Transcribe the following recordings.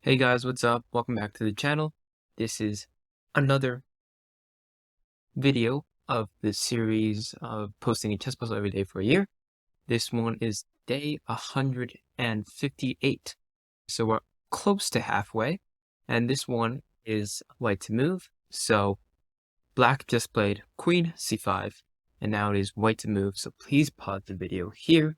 Hey guys, what's up? Welcome back to the channel. This is another video of the series of posting a chess puzzle every day for a year. This one is day 158. So we're close to halfway, and this one is white to move. So black just played queen c5, and now it is white to move. So please pause the video here.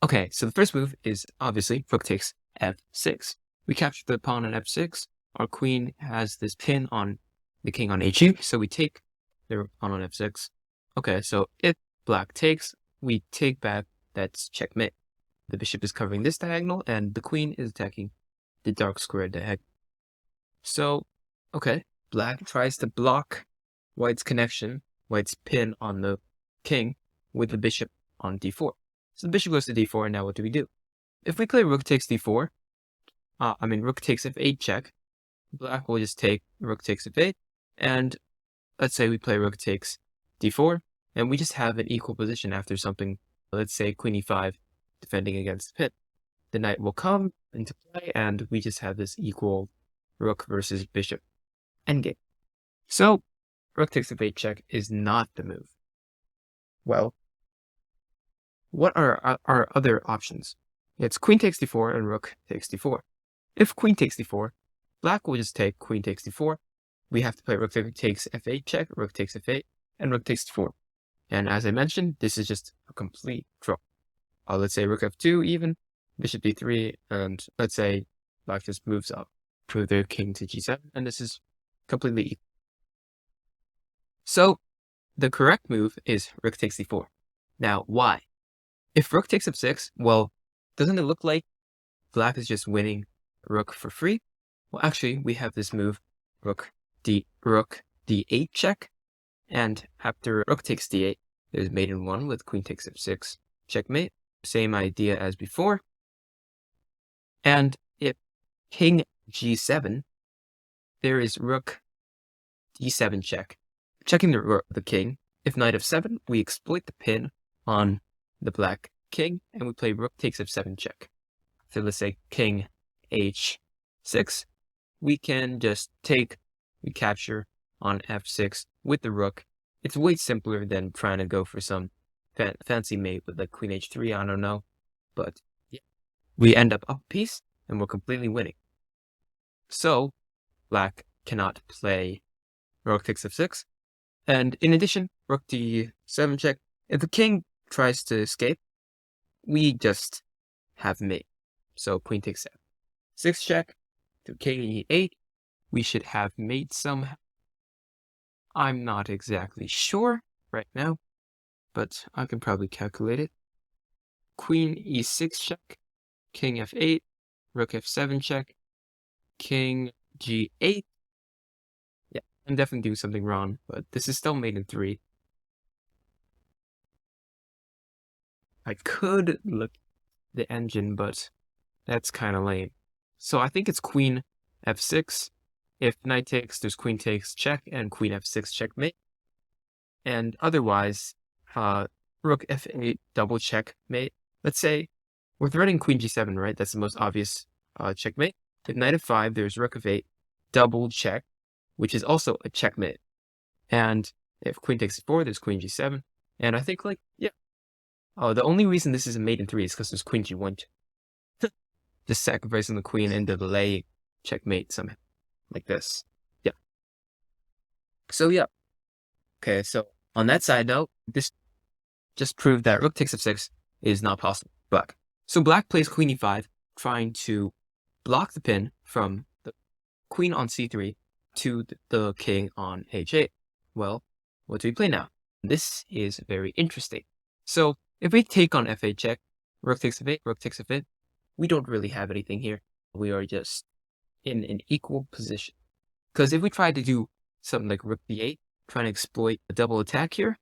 Okay, so the first move is obviously rook takes f6. We capture the pawn on f6. Our queen has this pin on the king on h8, so we take the pawn on f6. Okay, so if black takes, we take back, that's checkmate. The bishop is covering this diagonal, and the queen is attacking the dark square diagonal. So, okay, black tries to block white's connection, white's pin on the king, with the bishop on d4. So the bishop goes to d4, and now what do we do? If we play rook takes d4, rook takes f8 check, black will just take rook takes f8, and let's say we play rook takes d4, and we just have an equal position after something, let's say queen e5, defending against the pin. The knight will come into play, and we just have this equal rook versus bishop endgame. So rook takes f8 check is not the move. Well, what are our other options? It's queen takes d4 and rook takes d4. If queen takes d4, black will just take queen takes d4. We have to play rook takes f8 check, rook takes f8, and rook takes d4. And as I mentioned, this is just a complete draw. Let's say rook f2 even, bishop d3, and let's say black just moves up to their king to g7, and this is completely equal. So the correct move is rook takes d4. Now, why? If rook takes f6, well, doesn't it look like black is just winning rook for free? Well, actually, we have this move, rook d8 check, and after rook takes d8, there's mate in 1 with queen takes f6 checkmate. Same idea as before. And if king g7, there is rook d7 check, checking the king. If knight f7, we exploit the pin on the black king, and we play rook takes f7 check. So let's say king h6, we can just we capture on f6 with the rook. It's way simpler than trying to go for some fancy mate with like queen h3, I don't know. But yeah, we end up a piece, and we're completely winning. So black cannot play rook takes f6. And in addition, rook d7 check. If the king tries to escape, we just have mate. So queen takes f6 check to king e8. We should have mate somehow. I'm not exactly sure right now, but I can probably calculate it. Queen e6 check, king f8, rook f7 check, king g8. Yeah, I'm definitely doing something wrong, but this is still mate in 3. I could look the engine, but that's kind of lame. So I think it's queen f6. If knight takes, there's queen takes check and queen f6 checkmate. And otherwise, rook f8 double checkmate. Let's say we're threatening queen g7, right? That's the most obvious checkmate. If knight f5, there's rook f8 double check, which is also a checkmate. And if queen takes f4, there's queen g7. And I think, like, yeah. Oh, the only reason this is a mate in 3 is because there's queen g1. Just sacrificing the queen and delay checkmate somehow, like this. Yeah. So yeah. Okay, so on that side note, this just proved that rook takes f6 is not possible. Black. So black plays queen e5, trying to block the pin from the queen on c3 to the king on h8. Well, what do we play now? This is very interesting. So if we take on f8 check, rook takes f8, rook takes f8, we don't really have anything here. We are just in an equal position. Because if we try to do something like rook b8, trying to exploit a double attack here,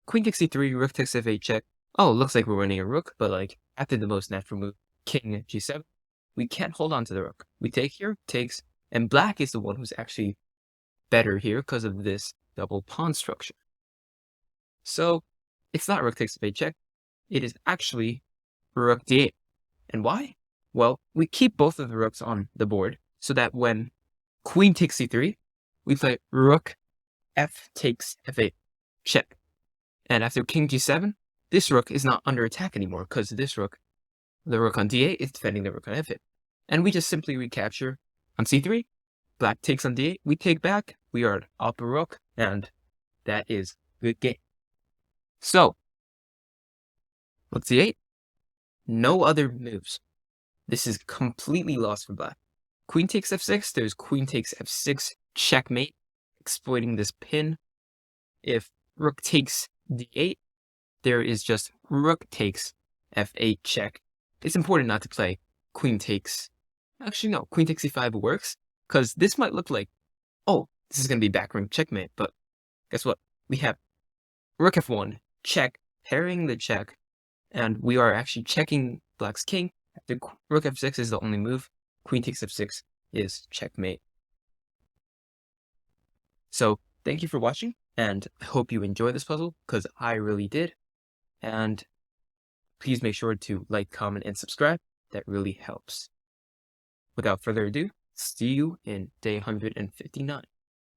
queen takes c3, rook takes f8 check. Oh, it looks like we're winning a rook, but like after the most natural move, king g7, we can't hold on to the rook. We take here, takes, and black is the one who's actually better here because of this double pawn structure. So it's not rook takes f8 check. It is actually rook d8. And why? Well, we keep both of the rooks on the board so that when queen takes c3, we play rook f takes f8, check. And after king g7, this rook is not under attack anymore because this rook, the rook on d8, is defending the rook on f8. And we just simply recapture on c3. Black takes on d8, we take back, we are up a rook, and that is good game. So, rook c8, no other moves. This is completely lost for black. Queen takes f6, there's queen takes f6, checkmate, exploiting this pin. If rook takes d8, there is just rook takes f8 check. It's important not to play queen takes. Actually, no, queen takes c5 works, because this might look like, oh, this is going to be back ring checkmate, but guess what? We have rook f1, check, parrying the check, and we are actually checking black's king. After rook f6 is the only move, queen takes f6 is checkmate. So, thank you for watching, and I hope you enjoyed this puzzle, because I really did. And please make sure to like, comment, and subscribe. That really helps. Without further ado, see you in day 159.